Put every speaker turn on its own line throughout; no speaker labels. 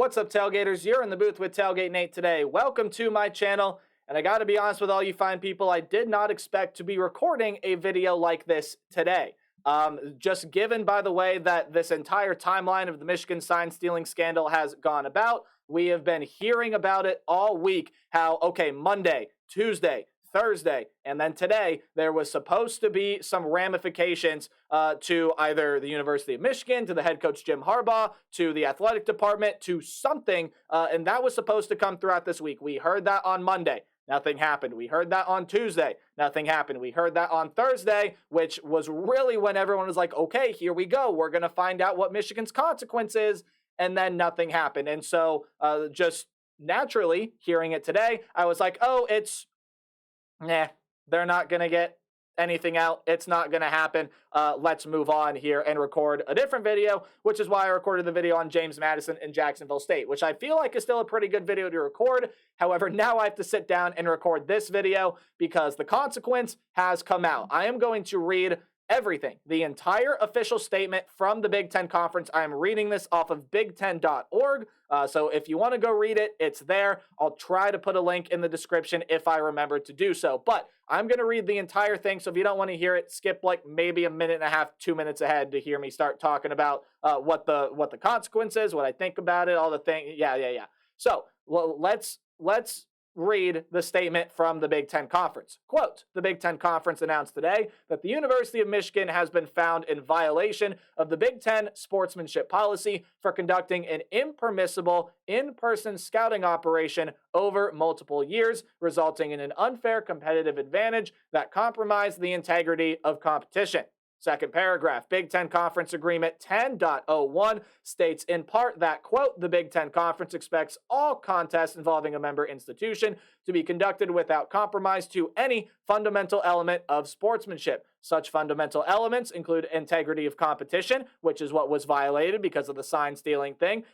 What's up, Tailgaters? You're in the booth with Tailgate Nate today. Welcome to my channel. And I got to be honest with all you fine people, I did not expect to be recording a video like this today. Just given by the way that this entire timeline of the Michigan sign stealing scandal has gone about, we have been hearing about it all week. How, okay, Monday, Tuesday, Thursday, and then today, there was supposed to be some ramifications to either the University of Michigan, to the head coach Jim Harbaugh, to the athletic department, to something, and that was supposed to come throughout this week. We heard that on Monday. Nothing happened. We heard that on Tuesday. Nothing happened. We heard that on Thursday, which was really when everyone was like, okay, here we go. We're going to find out what Michigan's consequence is, and then nothing happened. And so just naturally, hearing it today, I was like, oh, they're not going to get anything out. It's not going to happen. Let's move on here and record a different video, which is why I recorded the video on James Madison and Jacksonville State, which I feel like is still a pretty good video to record. However, now I have to sit down and record this video because the consequence has come out. I am going to read everything, the entire official statement from the Big Ten Conference. I am reading this off of big10.org. So if you want to go read it, it's there. I'll try to put a link in the description if I remember to do so. But I'm going to read the entire thing. So if you don't want to hear it, skip like maybe a minute and a half, 2 minutes ahead to hear me start talking about what the consequence is, what I think about it, all the things. Yeah. So let's read the statement from the Big Ten Conference. Quote, the Big Ten Conference announced today that the University of Michigan has been found in violation of the Big Ten sportsmanship policy for conducting an impermissible in-person scouting operation over multiple years, resulting in an unfair competitive advantage that compromised the integrity of competition. Second paragraph, Big Ten Conference Agreement 10.01 states in part that, quote, the Big Ten Conference expects all contests involving a member institution to be conducted without compromise to any fundamental element of sportsmanship. Such fundamental elements include integrity of competition, which is what was violated because of the sign stealing thing,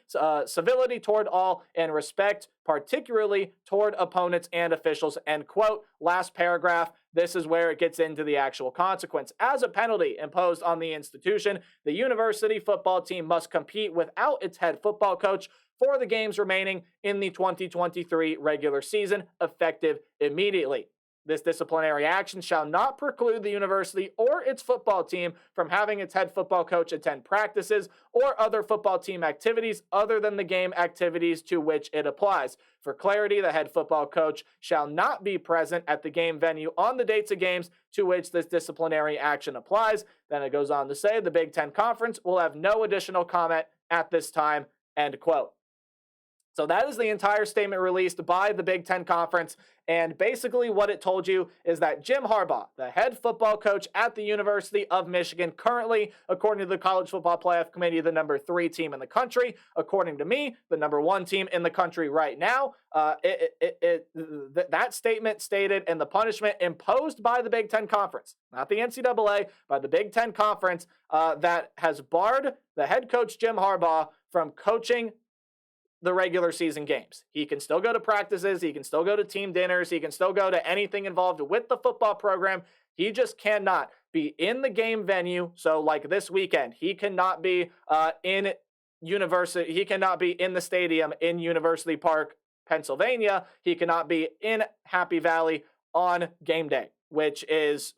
civility toward all, and respect, particularly toward opponents and officials, end quote. Last paragraph, this is where it gets into the actual consequence. As a penalty imposed on the institution, the university football team must compete without its head football coach for the games remaining in the 2023 regular season, effective immediately. This disciplinary action shall not preclude the university or its football team from having its head football coach attend practices or other football team activities other than the game activities to which it applies. For clarity, the head football coach shall not be present at the game venue on the dates of games to which this disciplinary action applies. Then it goes on to say the Big Ten Conference will have no additional comment at this time, end quote. So that is the entire statement released by the Big Ten Conference, and basically what it told you is that Jim Harbaugh, the head football coach at the University of Michigan, currently, according to the College Football Playoff Committee, the number 3 team in the country, according to me, the number 1 team in the country right now. That statement stated, and the punishment imposed by the Big Ten Conference, not the NCAA, by the Big Ten Conference, that has barred the head coach Jim Harbaugh from coaching the regular season games. He can still go to practices, he can still go to team dinners, he can still go to anything involved with the football program. He just cannot be in the game venue. So like this weekend, he cannot be in the stadium in University Park, Pennsylvania. He cannot be in Happy Valley on game day, which is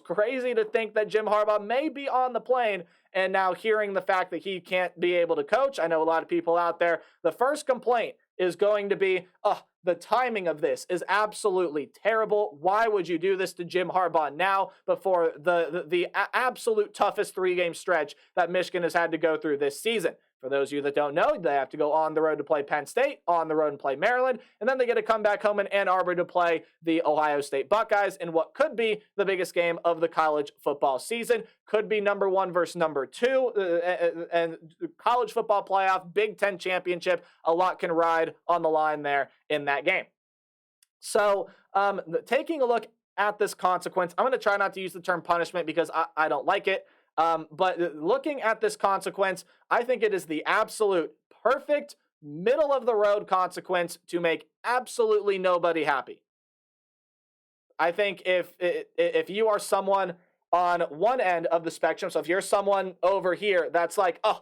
crazy to think that Jim Harbaugh may be on the plane. And now hearing the fact that he can't be able to coach, I know a lot of people out there, the first complaint is going to be, the timing of this is absolutely terrible. Why would you do this to Jim Harbaugh now before the absolute toughest 3-game stretch that Michigan has had to go through this season? For those of you that don't know, they have to go on the road to play Penn State, on the road and play Maryland, and then they get to come back home in Ann Arbor to play the Ohio State Buckeyes in what could be the biggest game of the college football season. Could be number 1 versus number 2, and college football playoff, Big Ten championship. A lot can ride on the line there in that game. So taking a look at this consequence, I'm going to try not to use the term punishment because I don't like it. But looking at this consequence, I think it is the absolute perfect middle of the road consequence to make absolutely nobody happy. I think if you are someone on one end of the spectrum. So if you're someone over here that's like, oh,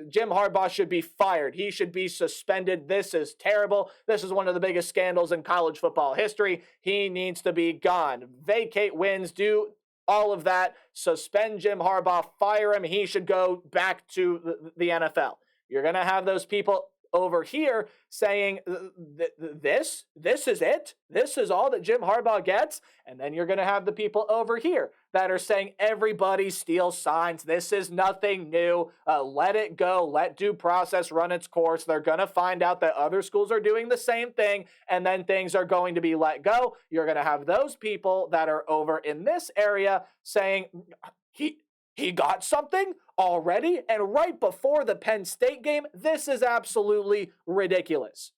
Jim Harbaugh should be fired, he should be suspended, this is terrible, this is one of the biggest scandals in college football history, he needs to be gone, vacate wins, do all of that, suspend Jim Harbaugh, fire him, he should go back to the NFL. You're going to have those people over here saying this is it, this is all that Jim Harbaugh gets. And then you're going to have the people over here that are saying everybody steals signs, this is nothing new, let it go, let due process run its course. They're going to find out that other schools are doing the same thing, and then things are going to be let go. You're going to have those people that are over in this area saying he got something already, and right before the Penn State game, this is absolutely ridiculous.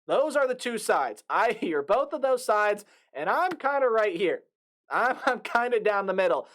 Those are the two sides. I hear both of those sides, and I'm kind of right here. I'm kind of down the middle.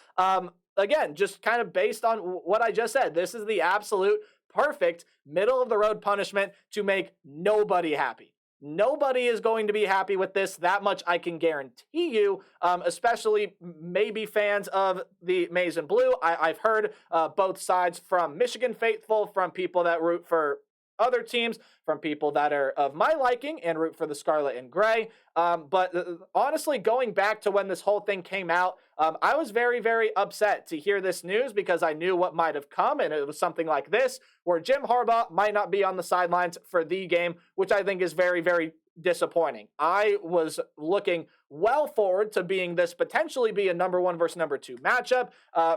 Again, just kind of based on what I just said, this is the absolute perfect middle-of-the-road punishment to make nobody happy. Nobody is going to be happy with this. That much I can guarantee you, especially maybe fans of the Maize and Blue. I've heard both sides, from Michigan faithful, from people that root for other teams, from people that are of my liking and root for the Scarlet and Gray. But honestly, going back to when this whole thing came out, I was very, very upset to hear this news because I knew what might have come, and it was something like this, where Jim Harbaugh might not be on the sidelines for the game, which I think is very, very disappointing. I was looking well forward to being this potentially be a number 1 versus number 2 matchup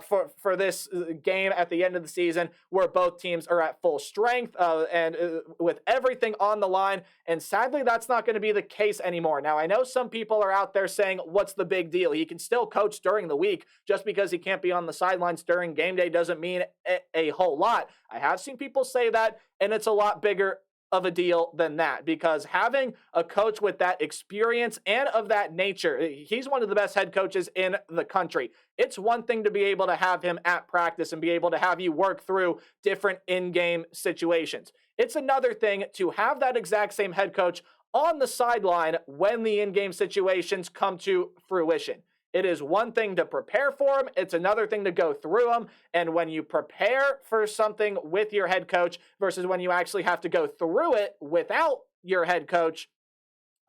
for this game at the end of the season, where both teams are at full strength and with everything on the line. And sadly, that's not going to be the case anymore. Now, I know some people are out there saying, what's the big deal? He can still coach during the week. Just because he can't be on the sidelines during game day doesn't mean a whole lot. I have seen people say that, and it's a lot bigger of a deal than that, because having a coach with that experience and of that nature, he's one of the best head coaches in the country. It's one thing to be able to have him at practice and be able to have you work through different in-game situations. It's another thing to have that exact same head coach on the sideline when the in-game situations come to fruition. It is one thing to prepare for them. It's another thing to go through them. And when you prepare for something with your head coach versus when you actually have to go through it without your head coach,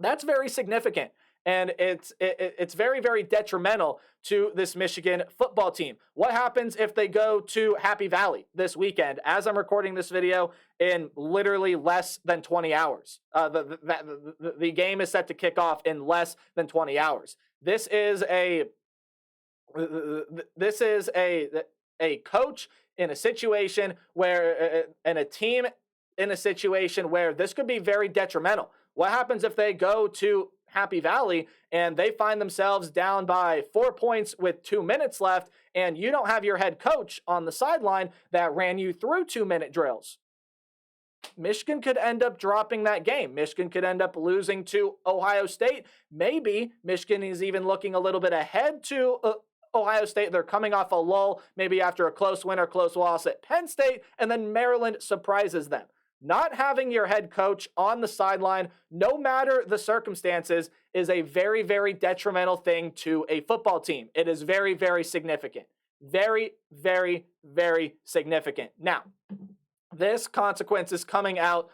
that's very significant. And it's very, very detrimental to this Michigan football team. What happens if they go to Happy Valley this weekend, as I'm recording this video, in literally less than 20 hours? The game is set to kick off in less than 20 hours. This is a coach in a situation where, and a team in a situation where this could be very detrimental. What happens if they go to Happy Valley and they find themselves down by 4 points with 2 minutes left, and you don't have your head coach on the sideline that ran you through 2-minute drills? Michigan could end up dropping that game. Michigan could end up losing to Ohio State. Maybe Michigan is even looking a little bit ahead to Ohio State. They're coming off a lull, maybe after a close win or close loss at Penn State, and then Maryland surprises them. Not having your head coach on the sideline, no matter the circumstances, is a very, very detrimental thing to a football team. It is very, very significant. Very, very, very significant. Now, this consequence is coming out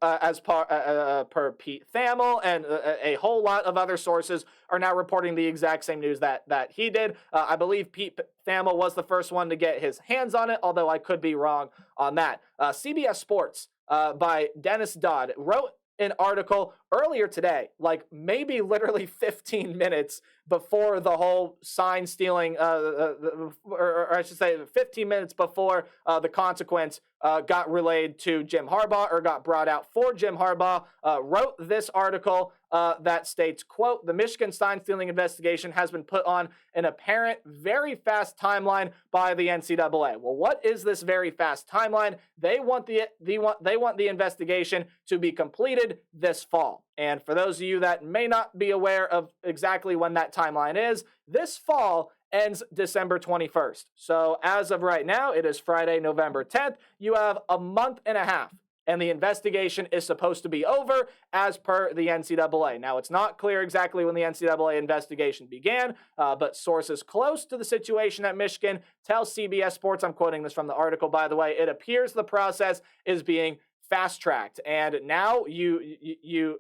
as per Pete Thamel, and a whole lot of other sources are now reporting the exact same news that he did. I believe Pete Thamel was the first one to get his hands on it, although I could be wrong on that. CBS Sports by Dennis Dodd wrote an article earlier today, like maybe literally 15 minutes before the whole sign stealing, or I should say 15 minutes before the consequence got relayed to Jim Harbaugh, or got brought out for Jim Harbaugh, wrote this article that states, quote, "The Michigan sign stealing investigation has been put on an apparent very fast timeline by the NCAA." Well, what is this very fast timeline? They want the investigation to be completed this fall. And for those of you that may not be aware of exactly when that timeline is, this fall ends December 21st. So as of right now, it is Friday, November 10th. You have a month and a half and the investigation is supposed to be over as per the NCAA. Now, it's not clear exactly when the NCAA investigation began, but sources close to the situation at Michigan tell CBS Sports, I'm quoting this from the article, by the way, it appears the process is being fast-tracked, and now you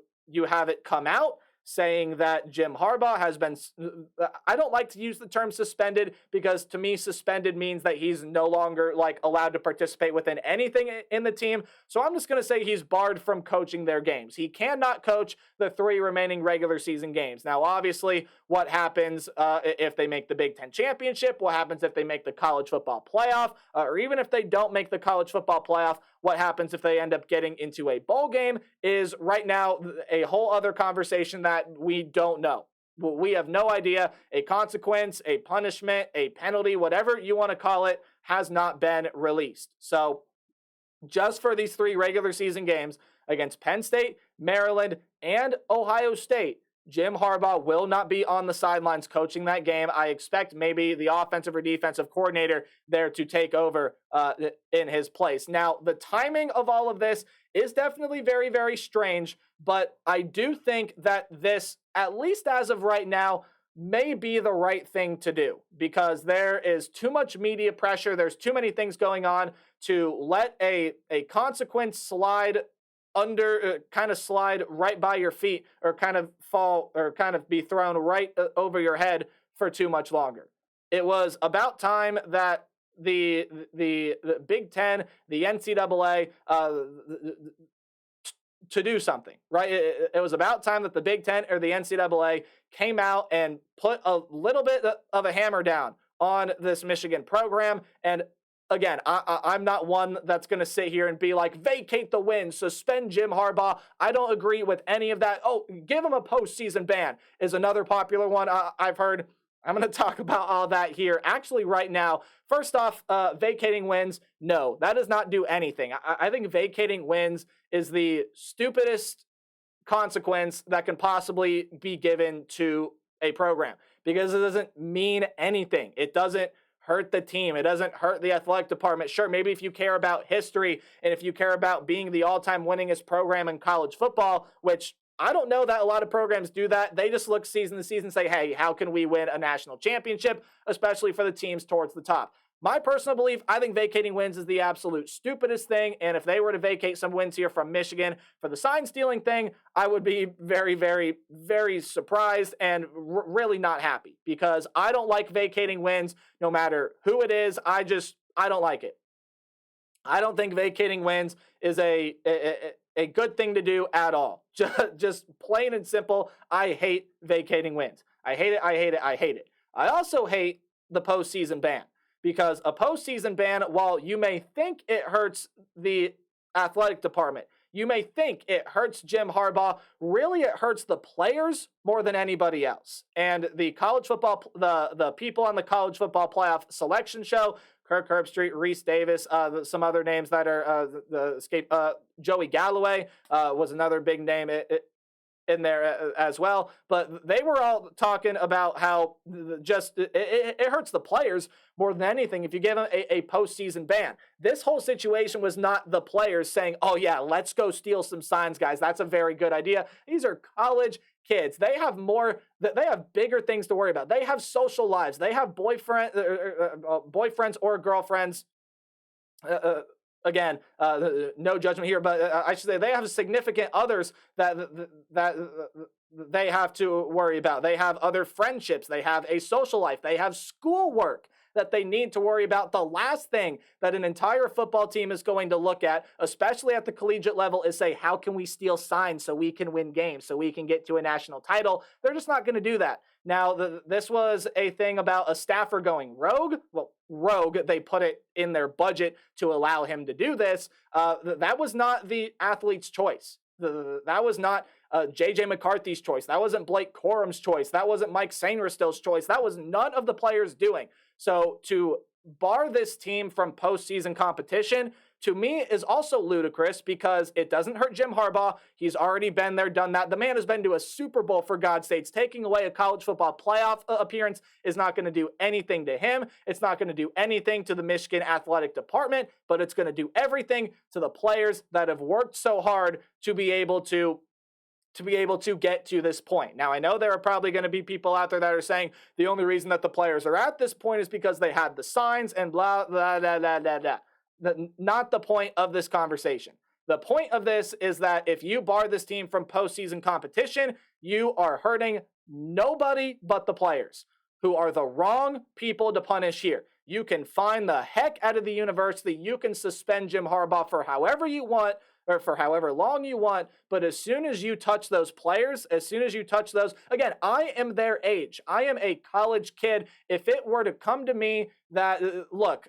have it come out saying that Jim Harbaugh has been, I don't like to use the term suspended because to me suspended means that he's no longer like allowed to participate within anything in the team. So I'm just going to say he's barred from coaching their games. He cannot coach the 3 remaining regular season games. Now, obviously, what happens if they make the Big Ten championship? What happens if they make the college football playoff? Or even if they don't make the college football playoff, what happens if they end up getting into a bowl game is right now a whole other conversation that we don't know. We have no idea. A consequence, a punishment, a penalty, whatever you want to call it, has not been released. So just for these 3 regular season games against Penn State, Maryland, and Ohio State, Jim Harbaugh will not be on the sidelines coaching that game. I expect maybe the offensive or defensive coordinator there to take over in his place. Now, the timing of all of this is definitely very, very strange, but I do think that this, at least as of right now, may be the right thing to do because there is too much media pressure. There's too many things going on to let a consequence slide kind of slide right by your feet or kind of fall or kind of be thrown right over your head for too much longer. It was about time that the Big Ten, the NCAA, to do something, right? It was about time that the Big Ten or the NCAA came out and put a little bit of a hammer down on this Michigan program. And again, I'm not one that's going to sit here and be like, vacate the win, suspend Jim Harbaugh. I don't agree with any of that. Oh, give him a postseason ban is another popular one I've heard. I'm going to talk about all that here actually right now. First off, vacating wins, no, that does not do anything. I think vacating wins is the stupidest consequence that can possibly be given to a program because it doesn't mean anything. It doesn't hurt the team. It doesn't hurt the athletic department. Sure, maybe if you care about history and if you care about being the all-time winningest program in college football, which I don't know that a lot of programs do that. They just look season to season and say, hey, how can we win a national championship, especially for the teams towards the top? My personal belief, I think vacating wins is the absolute stupidest thing, and if they were to vacate some wins here from Michigan for the sign-stealing thing, I would be very, very, very surprised and really not happy because I don't like vacating wins no matter who it is. I don't like it. I don't think vacating wins is a good thing to do at all. Just plain and simple, I hate vacating wins. I hate it, I hate it, I hate it. I also hate the postseason ban. Because a postseason ban, while you may think it hurts the athletic department, you may think it hurts Jim Harbaugh, really it hurts the players more than anybody else. And the college football, the people on the college football playoff selection show, Kirk Herbstreit, Reese Davis, some other names that are Joey Galloway was another big name in there as well, but they were all talking about how it hurts the players more than anything if you give them a postseason ban. This whole situation was not the players saying, oh yeah, let's go steal some signs, guys. That's a very good idea. These are college kids. They have bigger things to worry about. They have social lives. They have boyfriends or girlfriends. Again, no judgment here, but I should say they have significant others that they have to worry about. They have other friendships. They have a social life. They have schoolwork that they need to worry about. The last thing that an entire football team is going to look at, especially at the collegiate level, is say, how can we steal signs so we can win games, so we can get to a national title? They're just not going to do that. Now, this was a thing about a staffer going rogue. Well, rogue, they put it in their budget to allow him to do this. That was not the athlete's choice. That was not J.J. McCarthy's choice. That wasn't Blake Corum's choice. That wasn't Mike Sainristil's choice. That was none of the players doing. So to bar this team from postseason competition, to me is also ludicrous because it doesn't hurt Jim Harbaugh. He's already been there, done that. The man has been to a Super Bowl, for God's sakes. Taking away a college football playoff appearance is not going to do anything to him. It's not going to do anything to the Michigan athletic department, but it's going to do everything to the players that have worked so hard to be able to get to this point. Now, I know there are probably going to be people out there that are saying the only reason that the players are at this point is because they had the signs and blah, blah, blah, blah, blah, blah. Not the point of this conversation. The point of this is that if you bar this team from postseason competition, you are hurting nobody but the players, who are the wrong people to punish here. You can fine the heck out of the university. You can suspend Jim Harbaugh for however you want, or for however long you want, but as soon as you touch those players, as soon as you touch those, again, I am their age. I am a college kid. If it were to come to me that, look,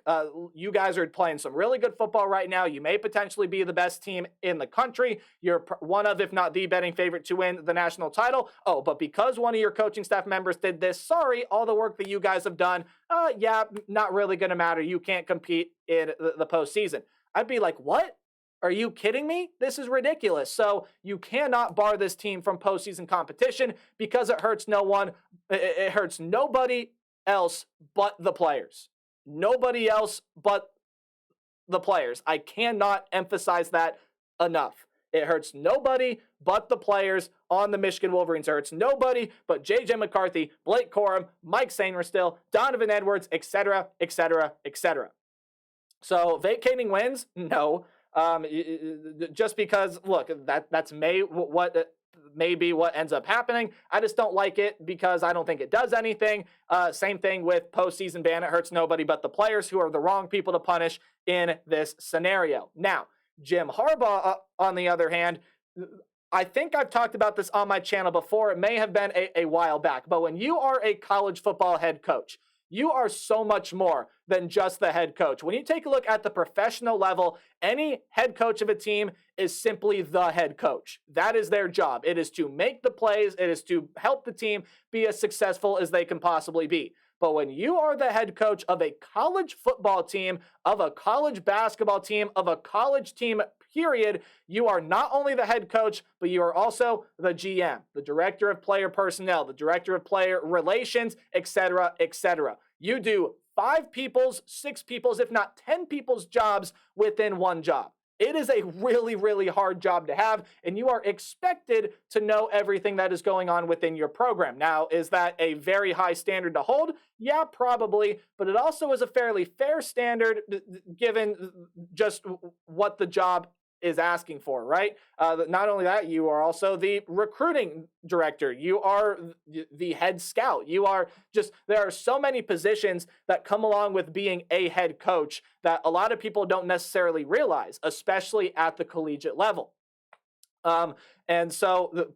you guys are playing some really good football right now. You may potentially be the best team in the country. You're one of, if not the betting favorite to win the national title. Oh, but because one of your coaching staff members did this, sorry, all the work that you guys have done, yeah, not really going to matter. You can't compete in the postseason. I'd be like, what? Are you kidding me? This is ridiculous. So you cannot bar this team from postseason competition because it hurts no one. It hurts nobody else but the players. Nobody else but the players. I cannot emphasize that enough. It hurts nobody but the players on the Michigan Wolverines. It hurts nobody but J.J. McCarthy, Blake Corum, Mike Sainristil, Donovan Edwards, etc., etc., etc. So vacating wins? No. Just because, look, that's maybe what ends up happening. I just don't like it because I don't think it does anything. Same thing with postseason ban. It hurts nobody but the players, who are the wrong people to punish in this scenario. Now, Jim Harbaugh, on the other hand, I think I've talked about this on my channel before. It may have been a while back, but when you are a college football head coach, you are so much more than just the head coach. When you take a look at the professional level, any head coach of a team is simply the head coach. That is their job. It is to make the plays. It is to help the team be as successful as they can possibly be. But when you are the head coach of a college football team, of a college basketball team, of a college team, period, you are not only the head coach, but you are also the GM, the director of player personnel, the director of player relations, etc., etc. You do 5 people's, 6 people's, if not 10 people's jobs within one job. It is a really, really hard job to have, and you are expected to know everything that is going on within your program. Now, is that a very high standard to hold? Yeah, probably, but it also is a fairly fair standard given just what the job is asking for, right? Not only that, you are also the recruiting director. You are the head scout. You are just, there are so many positions that come along with being a head coach that a lot of people don't necessarily realize, especially at the collegiate level. And so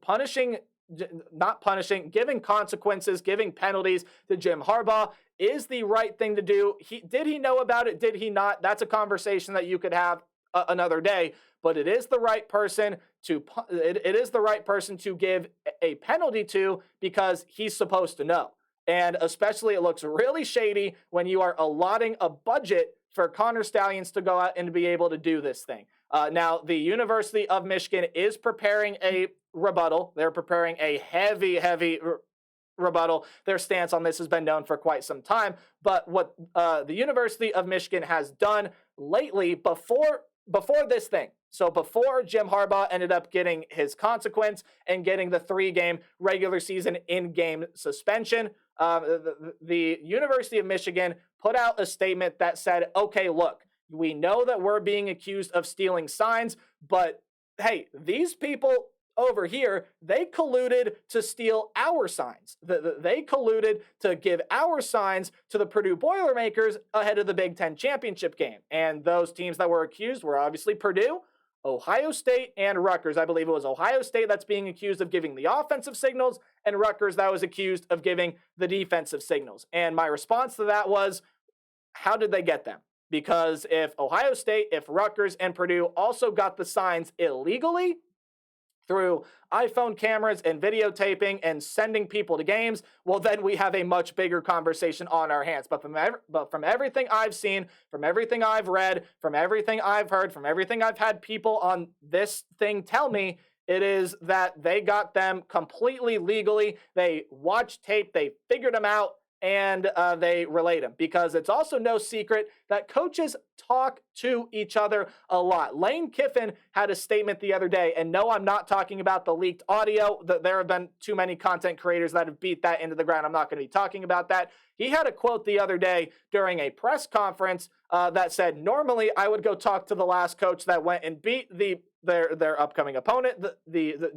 giving consequences, giving penalties to Jim Harbaugh is the right thing to do. Did he know about it? Did he not? That's a conversation that you could have another day. But it is the right person to give a penalty to, because he's supposed to know. And especially, it looks really shady when you are allotting a budget for Connor Stallions to go out and to be able to do this thing. Now, the University of Michigan is preparing a rebuttal. They're preparing a heavy rebuttal. Their stance on this has been known for quite some time. But what the University of Michigan has done lately, before this thing, so before Jim Harbaugh ended up getting his consequence and getting the 3-game regular season in-game suspension, the University of Michigan put out a statement that said, okay, look, we know that we're being accused of stealing signs, but hey, these people over here, they colluded to steal our signs. They colluded to give our signs to the Purdue Boilermakers ahead of the Big Ten championship game. And those teams that were accused were obviously Purdue, Ohio State, and Rutgers. I believe it was Ohio State that's being accused of giving the offensive signals, and Rutgers that was accused of giving the defensive signals. And my response to that was, how did they get them? Because if Ohio State, if Rutgers, and Purdue also got the signs illegally, through iPhone cameras and videotaping and sending people to games, well, then we have a much bigger conversation on our hands. But from everything I've seen, from everything I've read, from everything I've heard, from everything I've had people on this thing tell me, it is that they got them completely legally. They watched tape, they figured them out, and they relate them, because it's also no secret that coaches talk to each other a lot. Lane Kiffin had a statement the other day, and no, I'm not talking about the leaked audio. There have been too many content creators that have beat that into the ground. I'm not going to be talking about that. He had a quote the other day during a press conference that said, normally I would go talk to the last coach that went and beat their upcoming opponent, the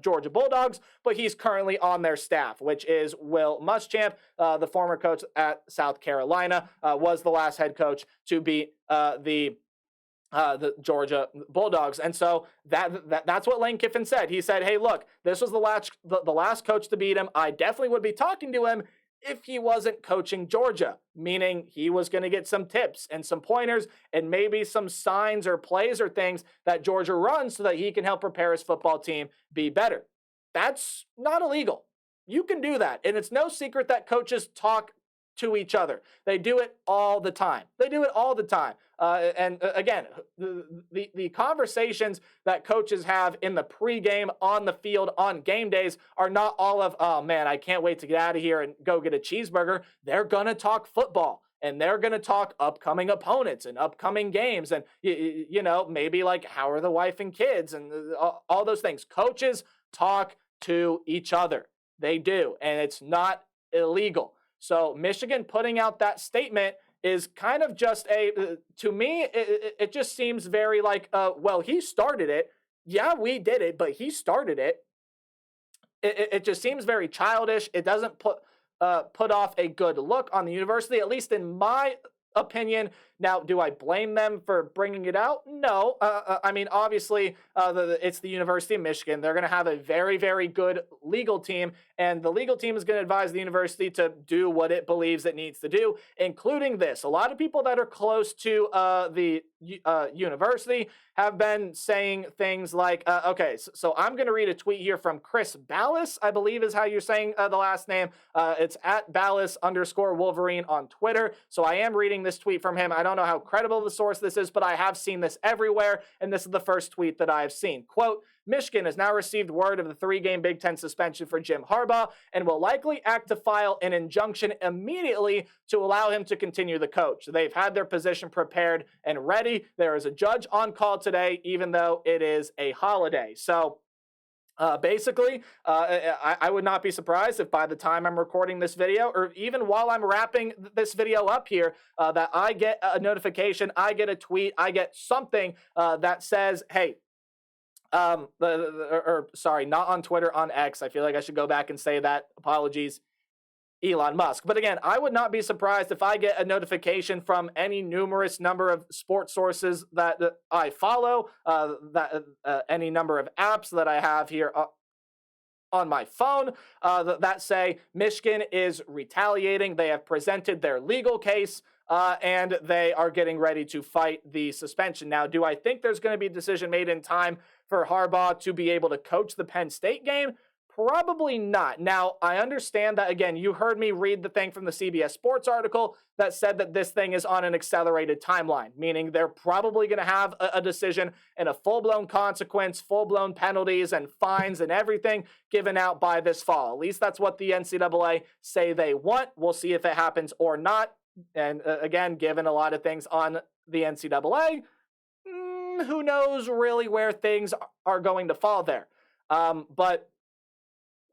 Georgia Bulldogs, but he's currently on their staff, which is Will Muschamp, the former coach at South Carolina, was the last head coach to beat the Georgia Bulldogs. And so that's what Lane Kiffin said. He said, hey, look, this was the last coach to beat him. I definitely would be talking to him if he wasn't coaching Georgia, meaning he was going to get some tips and some pointers and maybe some signs or plays or things that Georgia runs so that he can help prepare his football team be better. That's not illegal. You can do that. And it's no secret that coaches talk to each other. They do it all the time. Again, the conversations that coaches have in the pregame, on the field, on game days are not all of, oh man, I can't wait to get out of here and go get a cheeseburger. They're going to talk football, and they're going to talk upcoming opponents and upcoming games. And, maybe like, how are the wife and kids and all those things. Coaches talk to each other. They do. And it's not illegal. So Michigan putting out that statement is kind of just to me, it just seems very like, well, he started it. Yeah, we did it, but he started it. It just seems very childish. It doesn't put off a good look on the university, at least in my opinion. Now, do I blame them for bringing it out? No. I mean, obviously, it's the University of Michigan. They're going to have a very, very good legal team, and the legal team is going to advise the university to do what it believes it needs to do, including this. A lot of people that are close to the university have been saying things like, okay, so I'm going to read a tweet here from Chris Ballas, I believe is how you're saying the last name. It's at Ballas_Wolverine on Twitter. So I am reading this tweet from him. I don't know how credible the source this is, but I have seen this everywhere, and this is the first tweet that I have seen. Quote, Michigan has now received word of the 3-game Big Ten suspension for Jim Harbaugh and will likely act to file an injunction immediately to allow him to continue the coach. They've had their position prepared and ready. There is a judge on call today, even though it is a holiday. So basically, I would not be surprised if by the time I'm recording this video, or even while I'm wrapping this video up here, that I get a notification, I get a tweet, I get something that says, hey, sorry, not on Twitter, on X. I feel like I should go back and say that. Apologies, Elon Musk. But again, I would not be surprised if I get a notification from any numerous number of sports sources that I follow, any number of apps that I have here on my phone that say Michigan is retaliating. They have presented their legal case, and they are getting ready to fight the suspension. Now, do I think there's going to be a decision made in time for Harbaugh to be able to coach the Penn State game? Probably not. Now, I understand that, again, you heard me read the thing from the CBS Sports article that said that this thing is on an accelerated timeline, meaning they're probably going to have a decision and a full-blown consequence, full-blown penalties and fines and everything given out by this fall. At least that's what the NCAA say they want. We'll see if it happens or not. And again, given a lot of things on the NCAA, who knows really where things are going to fall there. But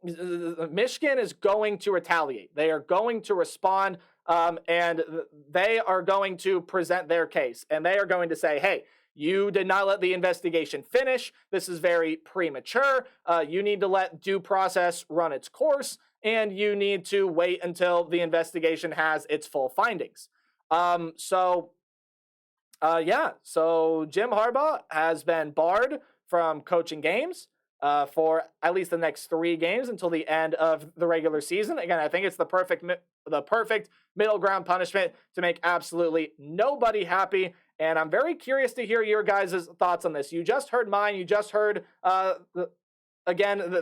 Michigan is going to retaliate. They are going to respond, and they are going to present their case. And they are going to say, hey, you did not let the investigation finish. This is very premature. You need to let due process run its course, and you need to wait until the investigation has its full findings. So Jim Harbaugh has been barred from coaching games for at least the next 3 games until the end of the regular season. Again, I think it's the perfect middle ground punishment to make absolutely nobody happy. And I'm very curious to hear your guys' thoughts on this. You just heard mine. You just heard, again,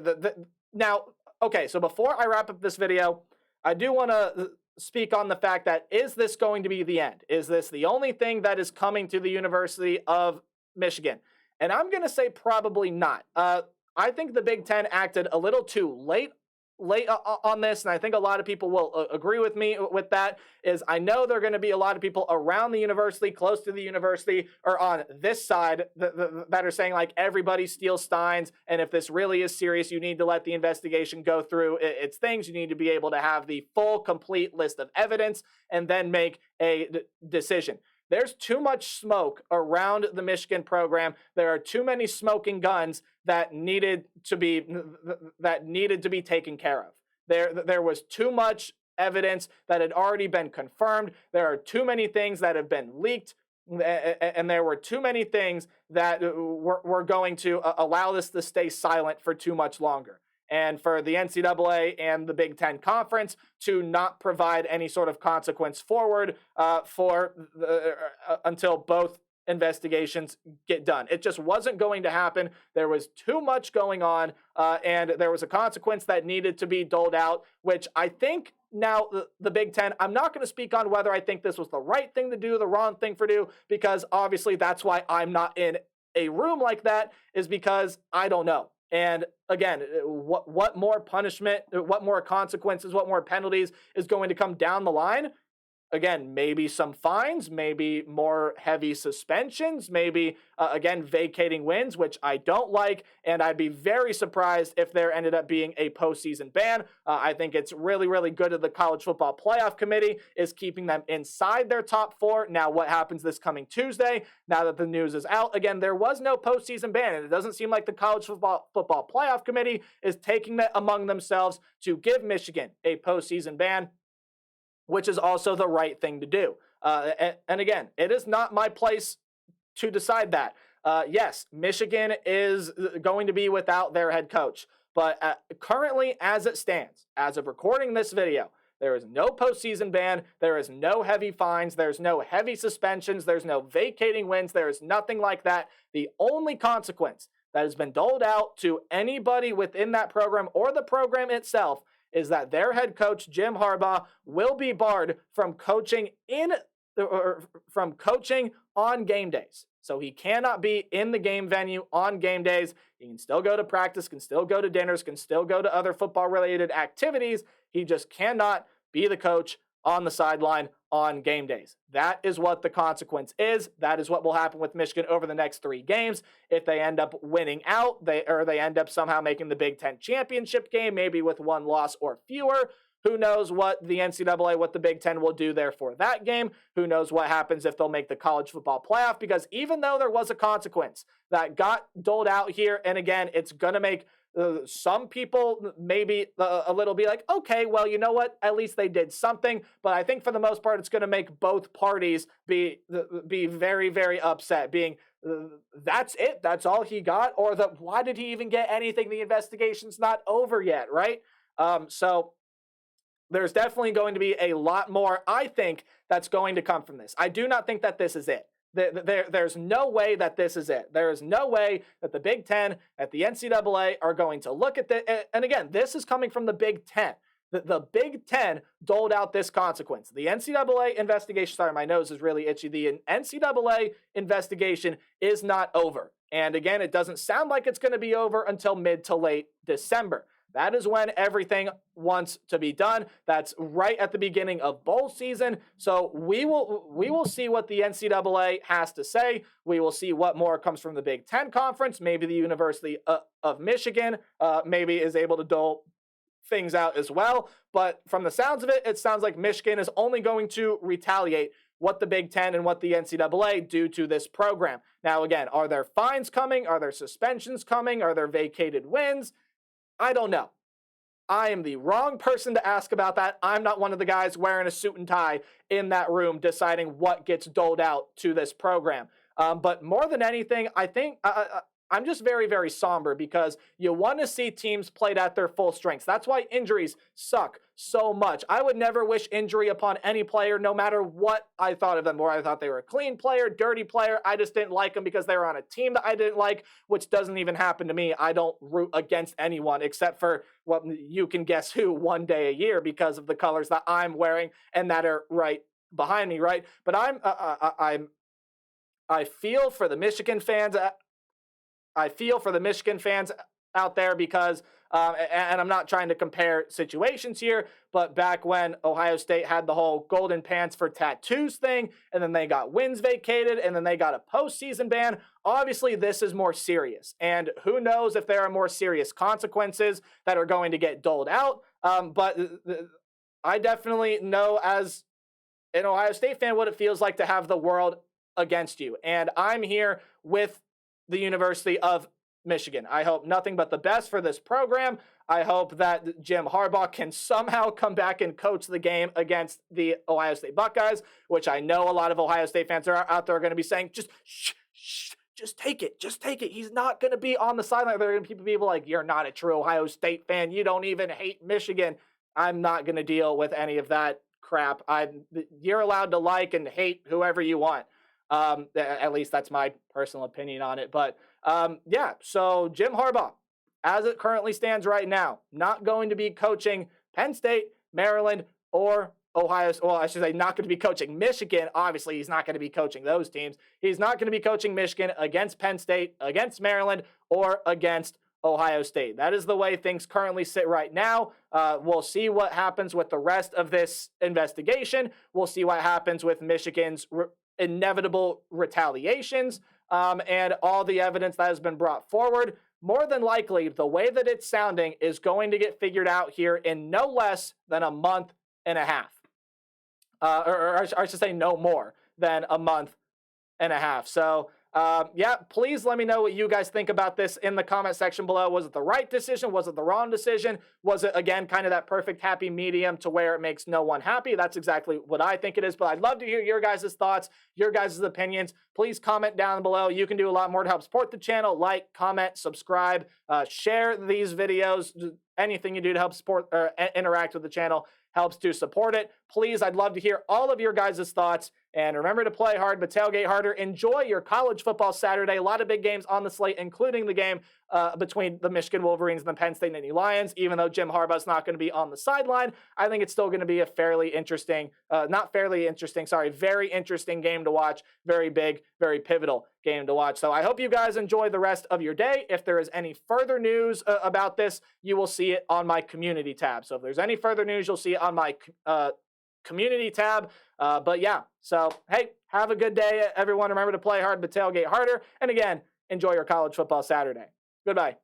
now, okay, so before I wrap up this video, I do want to speak on the fact that, is this going to be the end? Is this the only thing that is coming to the University of Michigan? And I'm going to say probably not. I think the Big Ten acted a little too late on this, and I think a lot of people will agree with me with that. Is I know there are going to be a lot of people around the university, close to the university, or on this side that are saying, like, everybody steals Steins, and if this really is serious, you need to let the investigation go through its things. You need to be able to have the full, complete list of evidence and then make a decision. There's too much smoke around the Michigan program. There are too many smoking guns that needed to be taken care of. There was too much evidence that had already been confirmed. There are too many things that have been leaked, and there were too many things that were going to allow this to stay silent for too much longer. And for the NCAA and the Big Ten Conference to not provide any sort of consequence forward until both investigations get done. It just wasn't going to happen. There was too much going on, and there was a consequence that needed to be doled out, which I think now the Big Ten, I'm not going to speak on whether I think this was the right thing to do, the wrong thing to do, because obviously that's why I'm not in a room like that, is because I don't know. And again, what more punishment, what more consequences, what more penalties is going to come down the line? Again, maybe some fines, maybe more heavy suspensions, maybe, again, vacating wins, which I don't like, and I'd be very surprised if there ended up being a postseason ban. I think it's really, really good of the College Football Playoff Committee is keeping them inside their top four. Now, what happens this coming Tuesday, now that the news is out? Again, there was no postseason ban, and it doesn't seem like the College Football Playoff Committee is taking that among themselves to give Michigan a postseason ban, which is also the right thing to do. And again, it is not my place to decide that. Yes, Michigan is going to be without their head coach. But currently, as it stands, as of recording this video, there is no postseason ban. There is no heavy fines. There's no heavy suspensions. There's no vacating wins. There is nothing like that. The only consequence that has been doled out to anybody within that program or the program itself is that their head coach, Jim Harbaugh, will be barred from coaching on game days. So he cannot be in the game venue on game days. He can still go to practice, can still go to dinners, can still go to other football-related activities. He just cannot be the coach on the sideline on game days. That is what the consequence is. That is what will happen with Michigan over the next 3 games. If they end up winning out, they end up somehow making the Big Ten championship game, maybe with 1 loss or fewer. Who knows what the NCAA, what the Big Ten will do there for that game? Who knows what happens if they'll make the college football playoff? Because even though there was a consequence that got doled out here, and again, it's going to make some people maybe a little be like, okay, well, you know what? At least they did something. But I think for the most part, it's going to make both parties be very, very upset, being that's it. That's all he got. Or why did he even get anything? The investigation's not over yet, right? So there's definitely going to be a lot more, I think, that's going to come from this. I do not think that this is it. There's no way that this is it. There is no way that the Big Ten, at the NCAA, are going to look at this. And again, this is coming from the Big Ten. The Big Ten doled out this consequence. The NCAA investigation, sorry, my nose is really itchy. The NCAA investigation is not over. And again, it doesn't sound like it's going to be over until mid to late December. That is when everything wants to be done. That's right at the beginning of bowl season. So we will see what the NCAA has to say. We will see what more comes from the Big Ten Conference. Maybe the University of Michigan maybe is able to dole things out as well. But from the sounds of it, it sounds like Michigan is only going to retaliate what the Big Ten and what the NCAA do to this program. Now, again, are there fines coming? Are there suspensions coming? Are there vacated wins? I don't know. I am the wrong person to ask about that. I'm not one of the guys wearing a suit and tie in that room deciding what gets doled out to this program. But more than anything, I think I'm just very, very somber because you want to see teams played at their full strengths. That's why injuries suck so much. I would never wish injury upon any player, no matter what I thought of them, or I thought they were a clean player, dirty player. I just didn't like them because they were on a team that I didn't like, which doesn't even happen to me. I don't root against anyone except for, well, you can guess who, one day a year because of the colors that I'm wearing and that are right behind me, right? But I feel for the Michigan fans. I feel for the Michigan fans out there because, and I'm not trying to compare situations here, but back when Ohio State had the whole golden pants for tattoos thing, and then they got wins vacated, and then they got a postseason ban, obviously this is more serious. And who knows if there are more serious consequences that are going to get doled out. But I definitely know as an Ohio State fan what it feels like to have the world against you. And I'm here with the University of Michigan. I hope nothing but the best for this program. I hope that Jim Harbaugh can somehow come back and coach the game against the Ohio State Buckeyes, which I know a lot of Ohio State fans are out there going to be saying, just take it. Just take it. He's not going to be on the sideline. There are going to be people like, you're not a true Ohio State fan. You don't even hate Michigan. I'm not going to deal with any of that crap. You're allowed to like and hate whoever you want. At least that's my personal opinion on it. But yeah, so Jim Harbaugh, as it currently stands right now, not going to be coaching Penn State, Maryland, or Ohio. Well, I should say not going to be coaching Michigan. Obviously, he's not going to be coaching those teams. He's not going to be coaching Michigan against Penn State, against Maryland, or against Ohio State. That is the way things currently sit right now. We'll see what happens with the rest of this investigation. We'll see what happens with Michigan's inevitable retaliations and all the evidence that has been brought forward. More than likely, the way that it's sounding is going to get figured out here in no less than a month and a half. Or I should say no more than a month and a half. So yeah, please let me know what you guys think about this in the comment section below. Was it the right decision? Was it the wrong decision? Was it, again, kind of that perfect happy medium to where it makes no one happy? That's exactly what I think it is, but I'd love to hear your guys' thoughts, your guys' opinions. Please comment down below. You can do a lot more to help support the channel. Like, comment, subscribe, share these videos. Anything you do to help support or interact with the channel helps to support it. Please, I'd love to hear all of your guys' thoughts. And remember to play hard, but tailgate harder. Enjoy your college football Saturday. A lot of big games on the slate, including the game between the Michigan Wolverines and the Penn State Nittany Lions. Even though Jim Harbaugh's not going to be on the sideline, I think it's still going to be a very interesting game to watch. Very big, very pivotal game to watch. So I hope you guys enjoy the rest of your day. If there is any further news about this, you will see it on my community tab. So if there's any further news, you'll see it on my community tab. But yeah, so hey, have a good day, everyone. Remember to play hard, but tailgate harder. And again, enjoy your college football Saturday. Goodbye.